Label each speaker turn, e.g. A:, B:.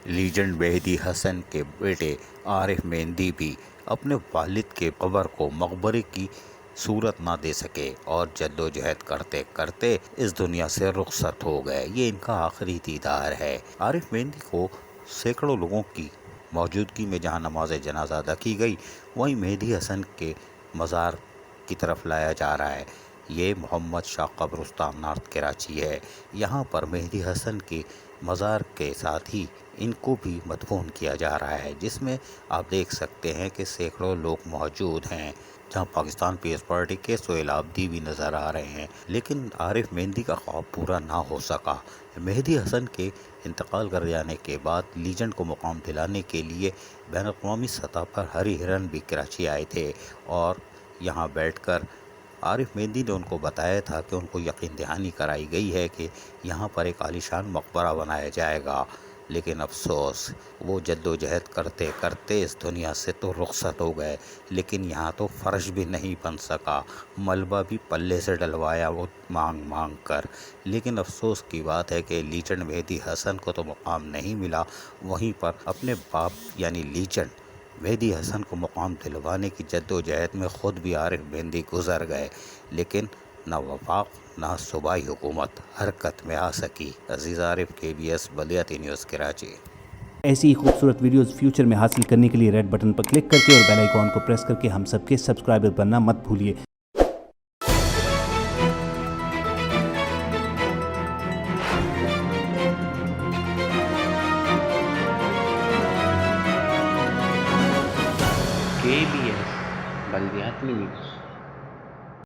A: Legend مہدی حسن کے بیٹے عارف مہندی بھی اپنے والد کے قبر کو مقبرے کی صورت نہ دے سکے اور جدوجہد کرتے کرتے اس دنیا سے رخصت ہو گئے۔ یہ ان کا آخری دیدار ہے۔ عارف مہندی کو سینکڑوں لوگوں کی موجودگی میں جہاں نماز جنازہ ادا کی گئی، وہیں مہدی حسن کے مزار کی طرف لایا جا رہا ہے۔ یہ محمد شاہ قبرستان نارتھ کراچی ہے۔ یہاں پر مہدی حسن کے مزار کے ساتھ ہی ان کو بھی مدفون کیا جا رہا ہے، جس میں آپ دیکھ سکتے ہیں کہ سینکڑوں لوگ موجود ہیں، جہاں پاکستان پیپلز پارٹی کے سہیل عابدی بھی نظر آ رہے ہیں۔ لیکن عارف مہندی کا خواب پورا نہ ہو سکا۔ مہدی حسن کے انتقال کر جانے کے بعد لیجنڈ کو مقام دلانے کے لیے بین الاقوامی سطح پر ہری ہرن بھی کراچی آئے تھے اور یہاں بیٹھ کر عارف مہندی نے ان کو بتایا تھا کہ ان کو یقین دہانی کرائی گئی ہے کہ یہاں پر ایک عالیشان مقبرہ بنایا جائے گا، لیکن افسوس وہ جدوجہد کرتے کرتے اس دنیا سے تو رخصت ہو گئے، لیکن یہاں تو فرش بھی نہیں بن سکا، ملبہ بھی پلے سے ڈلوایا وہ مانگ مانگ کر۔ لیکن افسوس کی بات ہے کہ لیجنڈ مہدی حسن کو تو مقام نہیں ملا، وہیں پر اپنے باپ یعنی لیجنڈ مہدی حسن کو مقام دلوانے کی جدوجہد میں خود بھی عارف مہندی گزر گئے، لیکن نہ وفاق نہ صوبائی حکومت حرکت میں آ سکی۔ عزیز عارف، KBS بلدیاتی نیوز کراچی۔
B: ایسی ہی خوبصورت ویڈیوز فیوچر میں حاصل کرنے کے لیے ریڈ بٹن پر کلک کر کے اور بیل آئیکن کو پریس کر کے ہم سب کے سبسکرائبر بننا مت بھولیے۔
C: KBS بلدیاتی نیوز۔